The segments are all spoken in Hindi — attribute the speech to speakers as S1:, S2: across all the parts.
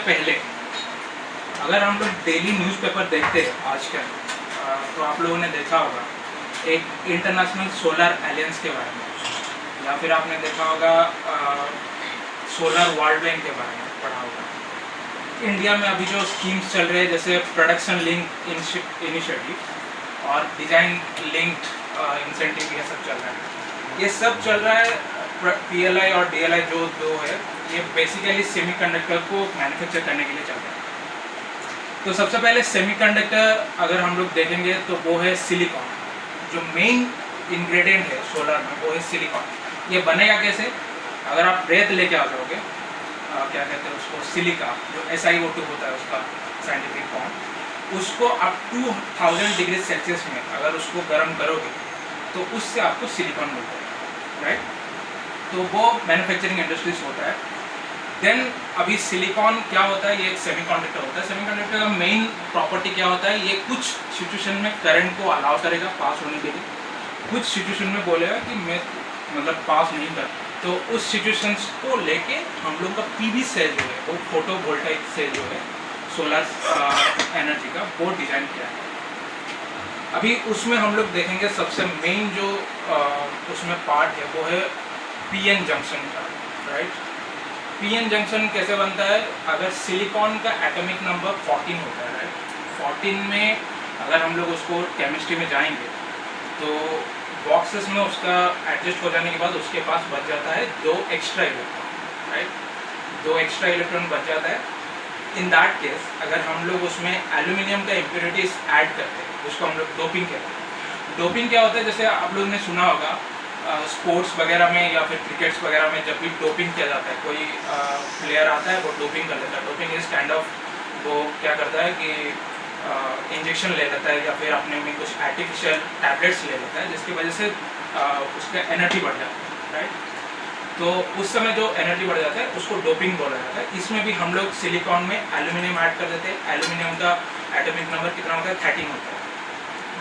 S1: पहले अगर हम लोग डेली न्यूज़पेपर देखते हैं आजकल, तो आप लोगों ने देखा होगा एक इंटरनेशनल सोलर एलियंस के बारे में, या फिर आपने देखा होगा सोलर वर्ल्ड बैंक के बारे में पढ़ा होगा। इंडिया में अभी जो स्कीम्स चल रहे हैं जैसे प्रोडक्शन लिंक इनिशिएटिव और डिज़ाइन लिंक्ड इंसेंटिव, ये सब चल रहा है। ये सब चल रहा है PLI और DLI जो दो है, ये बेसिकली सेमीकंडक्टर को मैन्युफैक्चर करने के लिए चल रहा है। तो सबसे पहले सेमीकंडक्टर अगर हम लोग देखेंगे तो वो है सिलिकॉन। जो मेन इंग्रेडिएंट है सोलर में वो है सिलिकॉन। ये बनेगा कैसे? अगर आप रेत लेके आ जाओगे, क्या कहते हैं उसको, सिलिका, जो SiO2 होता है उसका साइंटिफिक फॉर्म, उसको आप 2000 डिग्री सेल्सियस में अगर उसको गर्म करोगे तो उससे आपको सिलिकॉन मिलता है, राइट। तो वो मैन्युफैक्चरिंग इंडस्ट्रीज होता है। देन अभी सिलिकॉन क्या होता है, ये एक सेमीकंडक्टर होता है। सेमीकंडक्टर का मेन प्रॉपर्टी क्या होता है, ये कुछ सिचुएशन में करंट को अलाउ करेगा पास होने के लिए, कुछ सिचुएशन में बोलेगा कि मैं मतलब पास नहीं कर। तो उस सिचुएशंस को लेके हम लोग का PV सेल जो है, वो फोटोवोल्टाइक सेल जो है सोलर एनर्जी का, वो डिज़ाइन किया है। अभी उसमें हम लोग देखेंगे सबसे मेन जो उसमें पार्ट है वो है PN जंक्शन का, राइट। PN जंक्शन कैसे बनता है? अगर सिलिकॉन का एटॉमिक नंबर 14 होता है, राइट, 14 में अगर हम लोग उसको केमिस्ट्री में जाएंगे तो बॉक्सेस में उसका एडजस्ट हो जाने के बाद उसके पास बच जाता है 2 extra electron, right, 2 extra electron बच जाता है। इन दैट केस अगर हम लोग उसमें एल्यूमिनियम का इम्प्योरिटीज ऐड करते हैं, उसको हम लोग डोपिंग कहते हैं। डोपिंग क्या होता है? जैसे आप लोगों ने सुना होगा स्पोर्ट्स वगैरह में या फिर क्रिकेट्स वगैरह में जब भी डोपिंग किया जाता है, कोई प्लेयर आता है वो डोपिंग कर लेता है। डोपिंग इज काइंड ऑफ, वो क्या करता है कि इंजेक्शन ले लेता है या फिर अपने में कुछ आर्टिफिशियल टैबलेट्स ले लेता है, जिसकी वजह से उसका एनर्जी बढ़ जाता है, राइट। तो उस समय जो एनर्जी बढ़ जाता है उसको डोपिंग बोला जाता है। इसमें भी हम लोग सिलिकॉन में एल्यूमिनियम ऐड कर देते हैं। एल्यूमिनियम का एटॉमिक नंबर कितना होता है? 13 होता है,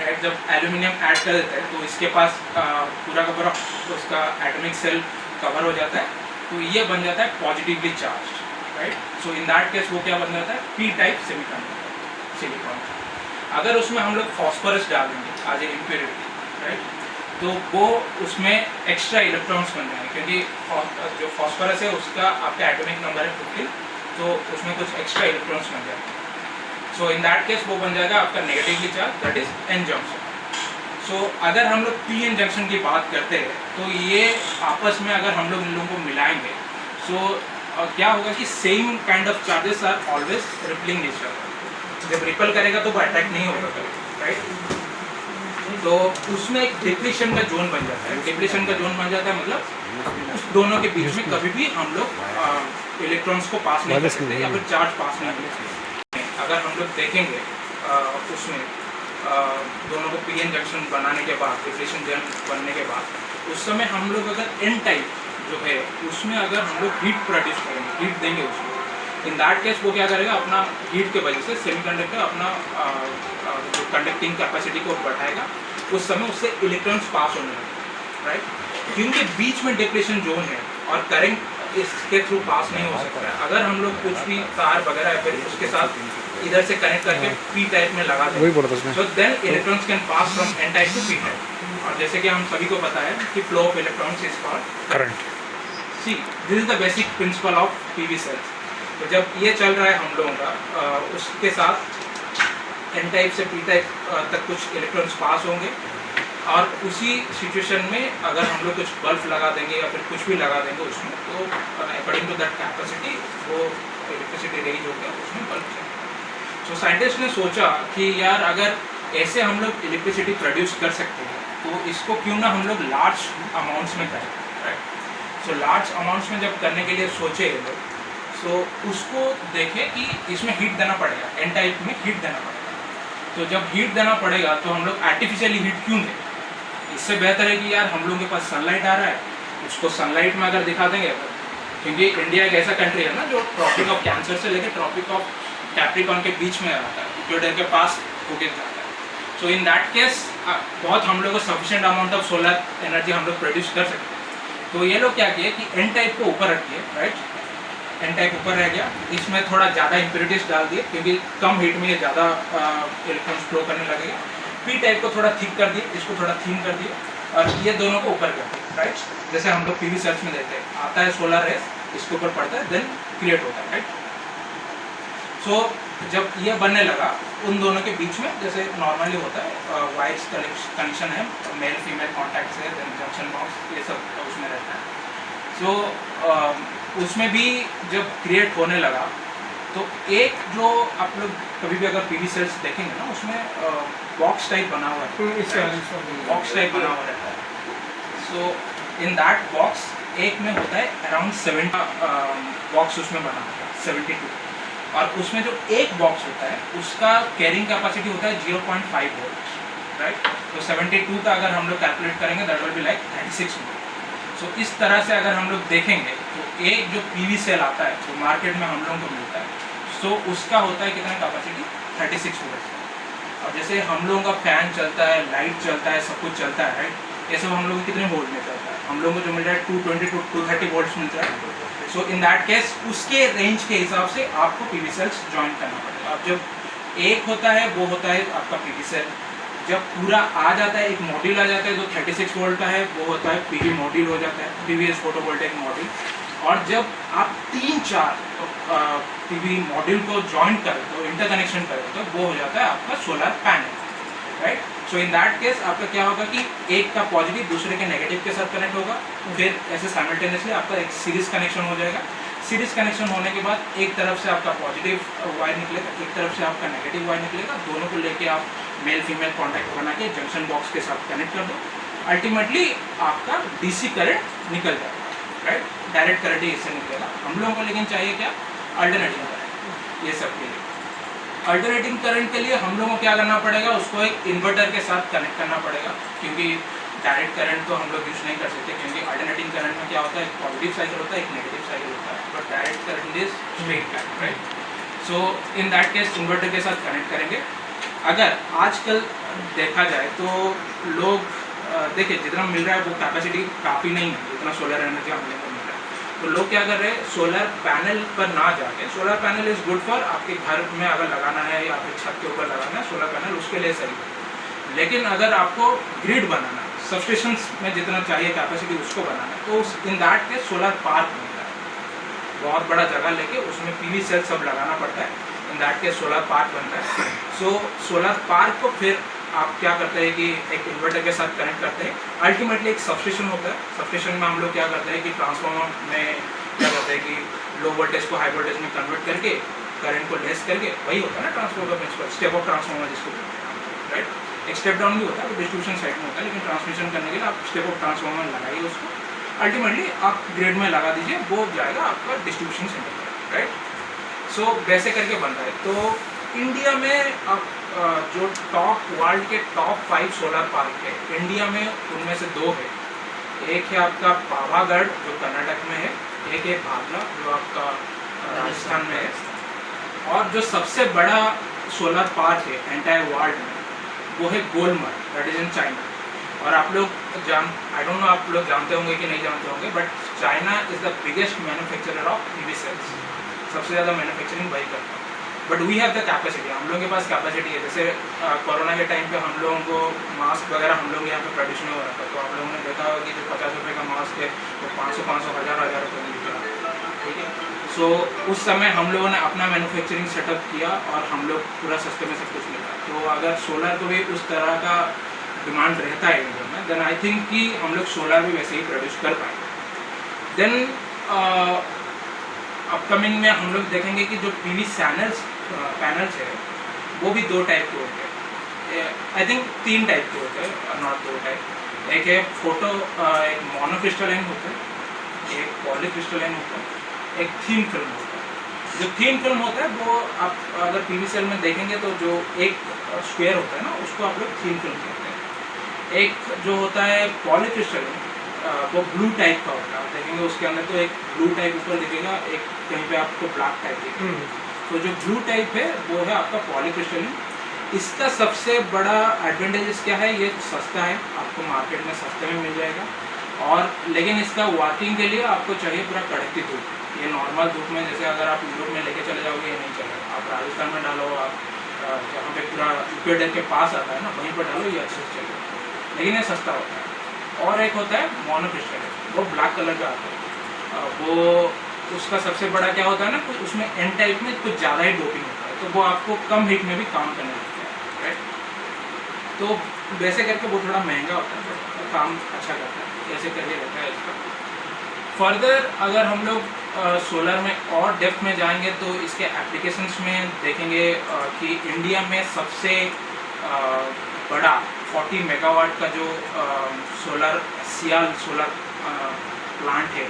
S1: राइट। जब एल्यूमिनियम ऐड कर देते हैं तो इसके पास पूरा का पूरा उसका एटॉमिक सेल कवर हो जाता है, तो ये बन जाता है positively charge, right. So in that case वो क्या बन जाता है? P type semiconductor silicon. अगर उसमें हम लोग फॉस्फोरस डाल देंगे आज ए इम्प्योरिटी, राइट, तो वो उसमें एक्स्ट्रा इलेक्ट्रॉन्स बन जाएंगे, क्योंकि जो फॉस्फोरस है उसका आपका एटॉमिक नंबर है 15, तो उसमें कुछ एक्स्ट्रा इलेक्ट्रॉन्स बन जाएंगे। सो इन दैट केस वो बन जाएगा आपका negatively charge, that is N junction. So अगर हम लोग PN जंक्शन की बात करते हैं तो ये आपस में अगर हम लोग इन लोगों को मिलाएंगे, सो क्या होगा कि same kind of charges are always repelling each other. जब रिपल करेगा तो वो अटैक नहीं होगा कभी, राइट। तो उसमें एक डिप्लीशन का जोन बन जाता है। डिप्लीशन का जोन बन जाता है मतलब उस दोनों के बीच में कभी भी हम लोग इलेक्ट्रॉन्स को पास नहीं कर सकते या फिर चार्ज पास नहीं कर सकते। अगर हम लोग देखेंगे उसमें दोनों को PN जंक्शन बनाने के बाद, डिप्लीशन जोन बनने के बाद, उस समय हम लोग अगर N टाइप जो है उसमें अगर हम लोग हीट प्रोड्यूस करेंगे, हीट देंगे उसको, इन दैट केस वो क्या करेगा? अपना हीट के वजह से सेमीकंडक्टर अपना जो कंडक्टिंग कैपेसिटी को बढ़ाएगा, उस समय उससे इलेक्ट्रॉन्स पास होने लगेंगे, राइट। क्योंकि बीच में डिप्लीशन जोन है और करंट इसके थ्रू पास नहीं हो सकता है। अगर हम लोग कुछ भी तार वगैरह या फिर उसके साथ इधर से कनेक्ट करके P टाइप में लगा दें, so then electrons can pass from N type to P type. और जैसे कि हम सभी को पता है कि flow of electrons is called current. See, this is the basic principle of PV cells. तो जब ये चल रहा है हम लोगों का, उसके साथ N टाइप से P टाइप तक कुछ इलेक्ट्रॉन्स पास होंगे, और उसी सिचुएशन में अगर हम लोग कुछ बल्ब लगा देंगे या फिर कुछ भी लगा देंगे उसमें, तो अकॉर्डिंग टू दैट कैपेसिटी वो इलेक्ट्रिसिटी रेंज हो गया, उसमें बल्ब चलेगा। सो साइंटिस्ट ने सोचा कि यार अगर ऐसे हम लोग इलेक्ट्रिसिटी प्रोड्यूस कर सकते हैं तो इसको क्यों ना हम लोग लार्ज अमाउंट्स में करें, राइट। सो लार्ज अमाउंट्स में जब करने के लिए सोचे लोग, सो उसको देखें कि इसमें हीट देना पड़ेगा, N टाइप में हीट देना पड़ेगा। तो जब हीट देना पड़ेगा तो हम लोग आर्टिफिशियली हीट क्यों दें? इससे बेहतर है कि यार हम लोगों के पास सनलाइट आ रहा है, उसको सनलाइट में अगर दिखा देंगे, क्योंकि इंडिया एक ऐसा कंट्री है ना जो ट्रॉपिक ऑफ कैंसर से लेकर ट्रॉपिक ऑफ कैप्रिकॉन के बीच में आता है, इक्वेटर के पास होके जाता है। सो इन दैट केस बहुत हम लोग को sufficient amount of solar energy हम लोग प्रोड्यूस कर सकते हैं। तो ये लोग क्या किए कि N टाइप को ऊपर रखिए, राइट, एन टाइप ऊपर रह गया, इसमें थोड़ा ज़्यादा इम्प्योरिटीज डाल दिए क्योंकि कम हीट में ये ज़्यादा इलेक्ट्रॉन्स फ्लो करने लगेगा। पी टाइप को थोड़ा थिक कर दिए, इसको थोड़ा थीन कर दिए और ये दोनों को ऊपर कर दिए, राइट। जैसे हम लोग पीवी सेल्स में देखते हैं, आता है सोलर रेस, इसके ऊपर पड़ता है, देन क्रिएट होता है, राइट। सो जब ये बनने लगा उन दोनों के बीच में जैसे नॉर्मली होता है वायर्स कनेक्शन है, मेल फीमेल कॉन्टैक्ट है, देन जंक्शन बॉक्स, ये सब उसमें रहता है। सो उसमें भी जब क्रिएट होने लगा तो एक जो आप लोग कभी भी अगर पीवी सेल्स देखेंगे ना, उसमें बॉक्स टाइप बना हुआ है, बॉक्स टाइप बना हुआ रहता है। सो इन दैट बॉक्स एक में होता है अराउंड 70 बॉक्स उसमें बना होता है, 72, और उसमें जो एक बॉक्स होता है उसका कैरिंग कैपेसिटी होता है 0.5 वोल्ट, राइट। तो 72 का अगर हम लोग कैलकुलेट करेंगे that will be like 36 volt. So इस तरह से अगर हम लोग देखेंगे तो एक जो पीवी सेल आता है जो मार्केट में हम लोगों को मिलता है, सो उसका होता है कितना कैपेसिटी, 36 वोल्ट। और जैसे हम लोगों का फैन चलता है, लाइट चलता है, सब कुछ चलता है, राइट, ये सब हम लोगों को कितने वोल्ट में चलता है, हम लोगों को जो मिल रहा है 220 to 230 वोल्ट मिलता है। सो इन दैट केस उसके रेंज के हिसाब से आपको पीवी सेल्स ज्वाइन करना पड़ेगा। अब जब एक होता है वो होता है आपका पीवी सेल, जब पूरा आ जाता है, एक मॉड्यूल आ जाता है जो 36 वोल्ट का है, वो होता है पीवी मॉड्यूल हो जाता है, पीवीएस फोटोवोल्टेइक मॉड्यूल। और जब आप 3-4 पीवी मॉड्यूल को ज्वाइन करें तो इंटरकनेक्शन करें तो वो हो जाता है आपका solar panel, right. So in that case आपका क्या होगा कि एक का पॉजिटिव दूसरे के नेगेटिव के साथ कनेक्ट होगा, फिर ऐसे साइमल्टेनियसली आपका एक सीरीज कनेक्शन हो जाएगा। सीरीज कनेक्शन होने के बाद एक तरफ से आपका पॉजिटिव वायर निकलेगा, एक तरफ से आपका नेगेटिव वायर निकलेगा, दोनों को लेके आप मेल फीमेल कॉन्टैक्ट बना के जंक्शन बॉक्स के साथ कनेक्ट कर दो, अल्टीमेटली आपका डीसी करंट निकल जाएगा, राइट। डायरेक्ट करंट ही इससे निकलेगा। हम लोगों को लेकिन चाहिए क्या, अल्टरनेटिंग करंट। ये सब के लिए अल्टरनेटिंग करंट के लिए हम लोगों को क्या करना पड़ेगा, उसको एक इन्वर्टर के साथ कनेक्ट करना पड़ेगा, क्योंकि डायरेक्ट करंट तो हम लोग यूज़ नहीं कर सकते, क्योंकि अल्टरनेटिंग करंट में क्या होता है, एक पॉजिटिव साइकिल होता है, एक नेगेटिव साइकिल होता है, but direct current is straight line, right. So in that case inverter के साथ कनेक्ट करेंगे। अगर आजकल देखा जाए तो लोग देखिए जितना मिल रहा है वो कैपेसिटी काफ़ी नहीं है जितना सोलर एनर्जी हम लोग को मिल रहा है। तो लोग क्या कर रहे हैं, सोलर पैनल पर ना जाके, solar panel is good for आपके घर में अगर लगाना है या फिर छत के ऊपर लगाना है, सोलर पैनल उसके लिए सही है। लेकिन अगर आपको ग्रिड बनाना है, सबस्टेशन में जितना चाहिए कैपेसिटी उसको बनाना है, तो इन दैट के सोलर पार्क बनता है, बहुत बड़ा जगह लेके उसमें पीवी सेल सब लगाना पड़ता है, इन दैट के सोलर पार्क बनता है। सो सोलर पार्क को फिर आप क्या करते हैं कि एक इन्वर्टर के साथ कनेक्ट करते हैं, अल्टीमेटली एक सबस्टेशन होता है। सबस्टेशन में हम लोग क्या करते हैं कि ट्रांसफार्मर में क्या करते हैं कि लो वोल्टेज को हाई वोल्टेज में कन्वर्ट करके करंट को लेस करके, वही होता है ना transformer principle, step of transformer जिसको बोलते हैं, राइट। एक स्टेप डाउन भी होता है तो डिस्ट्रीब्यूशन साइड में होता है, लेकिन ट्रांसमिशन करने के लिए आप स्टेप ऑफ ट्रांसफार्मर लगाइए, उसको अल्टीमेटली आप ग्रिड में लगा दीजिए, वो जाएगा आपका डिस्ट्रीब्यूशन सेंटर पर, राइट। सो वैसे करके बन रहा है। तो इंडिया में आप जो टॉप वर्ल्ड के टॉप 5 सोलर पार्क है इंडिया में, उनमें से 2 है। एक है आपका पावागढ़ जो कर्नाटक में है, एक है भागला जो आपका राजस्थान में है, और जो सबसे बड़ा सोलर पार्क है एंटायर वर्ल्ड में वो है गोलमर्ग, दैट इज इन चाइना। और आप लोग आई डोंट नो आप लोग जानते होंगे कि नहीं जानते होंगे, but China is the biggest manufacturer of PV cells, सबसे ज़्यादा मैन्युफैक्चरिंग वही करता है। But we have the capacity, हम लोगों के पास कैपेसिटी है। जैसे कोरोना के टाइम पे हम लोगों को मास्क वगैरह हम लोग यहाँ पे प्रोड्यूस नहीं हो रहा था, तो आप लोगों ने देखा होगा कि जो 50 रुपये का मास्क है वो 500 1000 रुपये में बिक रहा है, ठीक है। सो उस समय हम लोगों ने अपना मैन्युफैक्चरिंग सेटअप किया और हम लोग पूरा सस्ते में सब कुछ मिला। तो अगर सोलर को भी उस तरह का डिमांड रहता है इंडिया में, देन आई थिंक कि हम लोग सोलर भी वैसे ही प्रोड्यूस कर पाएंगे। देन अपकमिंग में हम लोग देखेंगे कि जो पीवी पैनल्स है वो भी 2 टाइप के होते हैं, आई थिंक 3 टाइप के होते हैं, नॉट 2 टाइप। एक है एक मोनोक्रिस्टलाइन होता है, एक पॉलीक्रिस्टलाइन होता है, एक थीन फिल्म होता है। जो थीन फिल्म होता है वो आप अगर पीवी सेल में देखेंगे तो जो एक स्क्वायर होता है ना, उसको आप लोग थीन फिल्म कहते हैं। एक जो होता है पॉलीक्रिस्टलाइन, वो ब्लू टाइप का होता है, आप देखेंगे उसके अंदर तो एक ब्लू टाइप ऊपर दिखेगा, एक कहीं पे आपको ब्लैक टाइप दिखेगा। तो जो ब्लू टाइप है वो है आपका पॉलीक्रिस्टलाइन। इसका सबसे बड़ा एडवांटेज क्या है, ये सस्ता है, आपको मार्केट में सस्ते में मिल जाएगा। और लेकिन इसका वर्किंग के लिए आपको चाहिए पूरा कड़कती धूप, ये नॉर्मल धूप में जैसे अगर आप यूरोप में लेके चले जाओगे ये नहीं चलेगा। आप राजस्थान में डालो, आप जहाँ पे पूरा इक्वेटर के पास आता है ना वहीं पर डालो, ये अच्छे से चलेगा, लेकिन ये सस्ता होता है। और एक होता है मोनोक्रिस्टल, वो ब्लैक कलर का आता है। वो उसका सबसे बड़ा क्या होता है ना, कुछ उसमें एन टाइप में कुछ ज़्यादा ही डोपिंग होता है, तो वो आपको कम हीट में भी काम करने लगता है, राइट। तो वैसे करके वो थोड़ा महंगा होता है बट काम अच्छा करता है, ऐसे करके रहता है इसका। फर्दर अगर हम लोग सोलर में और डेप्थ में जाएंगे तो इसके एप्लीकेशंस में देखेंगे कि इंडिया में सबसे बड़ा 40 मेगावाट का जो सोलर सियाल सोलर प्लांट है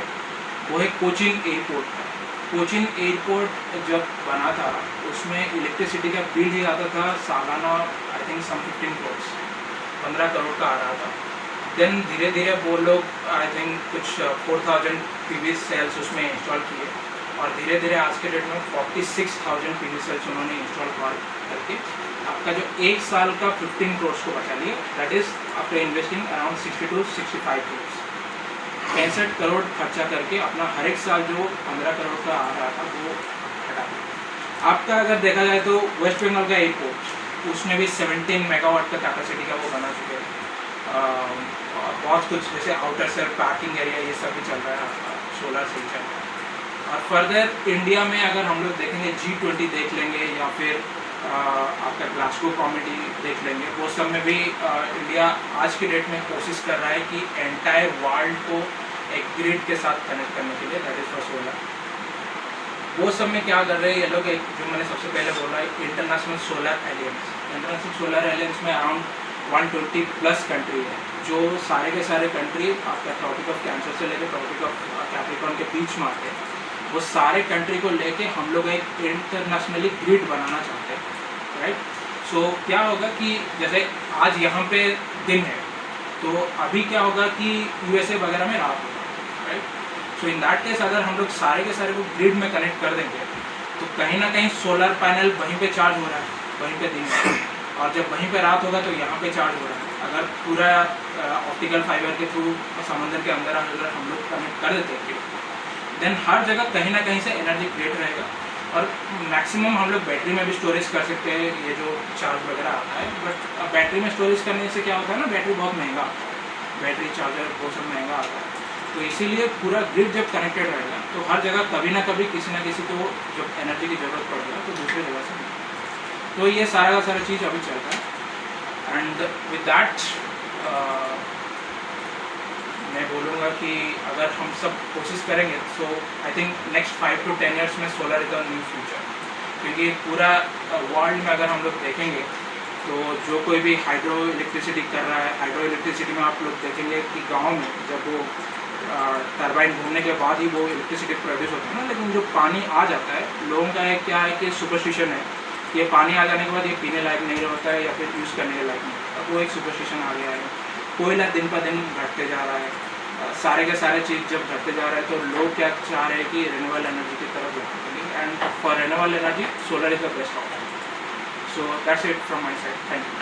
S1: वो है कोचिन एयरपोर्ट का। कोचिन एयरपोर्ट जब बना था उसमें इलेक्ट्रिसिटी का बिल ही आता था सालाना आई थिंक सम 15 करोड़ का आ रहा था। देन धीरे धीरे वो लोग आई थिंक कुछ 4000 PV सेल्स उसमें इंस्टॉल किए और धीरे धीरे आज के डेट में 46,000 PV सेल्स उन्होंने इंस्टॉल करके आपका जो एक साल का 15 करोड़ को बचा लिया। That is after investing around 60 to 65 crore, 65 crore खर्चा करके अपना हर एक साल जो 15 करोड़ का आ रहा था वो हटा दिया। आपका अगर देखा जाए तो वेस्ट बंगाल का एयरपोर्ट उसमें भी 17 मेगावाट का कैपेसिटी का वो बना चुके हैं। बहुत कुछ जैसे आउटर सेल पार्किंग एरिया ये सब भी चल रहा है, सोलर से ही चल रहा है। और फर्दर इंडिया में अगर हम लोग देखेंगे G20 देख लेंगे या फिर आपका ग्लासगो कॉमिटी देख लेंगे, वो सब में भी इंडिया आज की डेट में कोशिश कर रहा है कि एंटायर वर्ल्ड को एक ग्रिड के साथ कनेक्ट करने के लिए, दैट इज फॉर सोलर। वो सब में क्या कर रहे हैं ये लोग, एक जो मैंने सबसे पहले बोला है international solar aliens. International solar aliens में अराउंड 120 प्लस कंट्री है, जो सारे के सारे कंट्री आपका ट्रॉपिक ऑफ कैंसर से लेकर ट्रॉपिक ऑफ कैप्रिकॉर्न के बीच में आते हैं। वो सारे कंट्री को लेके हम लोग एक इंटरनेशनली ग्रिड बनाना चाहते हैं, राइट। सो क्या होगा कि जैसे आज यहाँ पे दिन है तो अभी क्या होगा कि USA वगैरह में रात होगा, right. So in that case अगर हम लोग सारे के सारे को ग्रिड में कनेक्ट कर देंगे तो कहीं ना कहीं सोलर पैनल वहीं पे चार्ज हो रहा है, वहीं पे दिन है, और जब वहीं पे रात होगा तो यहाँ पे चार्ज हो रहा है। अगर पूरा ऑप्टिकल फाइबर के थ्रू समंदर के अंदर अगर हम लोग कनेक्ट कर देते हैं देन हर जगह कहीं ना कहीं से एनर्जी क्रिएट रहेगा। और मैक्सिमम हम लोग बैटरी में भी स्टोरेज कर सकते हैं ये जो चार्ज वगैरह आता है, बट बैटरी में स्टोरेज करने से क्या होता है ना, बैटरी बहुत महंगा आता है, बैटरी चार्जर वो सब महंगा आता है। तो इसीलिए पूरा ग्रिड जब कनेक्टेड रहेगा तो हर जगह कभी ना कभी किसी ना किसी को जब एनर्जी की ज़रूरत पड़ेगा तो दूसरी जगह से मिलेगा। तो ये सारा का सारा चीज़ अभी चल रहा है। एंड विद दैट मैं बोलूँगा कि अगर हम सब कोशिश करेंगे so I think next 5 to 10 years में solar is the new future. क्योंकि पूरा वर्ल्ड में अगर हम लोग देखेंगे तो जो कोई भी हाइड्रो इलेक्ट्रिसिटी कर रहा है, हाइड्रो इलेक्ट्रिसिटी में आप लोग देखेंगे कि गांव में जब वो टरबाइन घूमने के बाद ही वो इलेक्ट्रिसिटी प्रोड्यूस होता है ना, लेकिन जो पानी आ जाता है लोगों का एक क्या है कि सुपरस्टिशन है, ये पानी आ जाने के बाद ये पीने लायक नहीं होता है या फिर यूज़ करने के लायक नहीं होता। वो एक सुपरस्टिशन आ गया है। कोयला दिन पर दिन घटते जा रहा है, सारे के सारे चीज़ जब घटते जा रहे हैं तो लोग क्या चाह रहे हैं कि रिन्यूएबल एनर्जी की तरफ जाने, and for renewable energy solar is the best option. So that's it from my side. Thank you.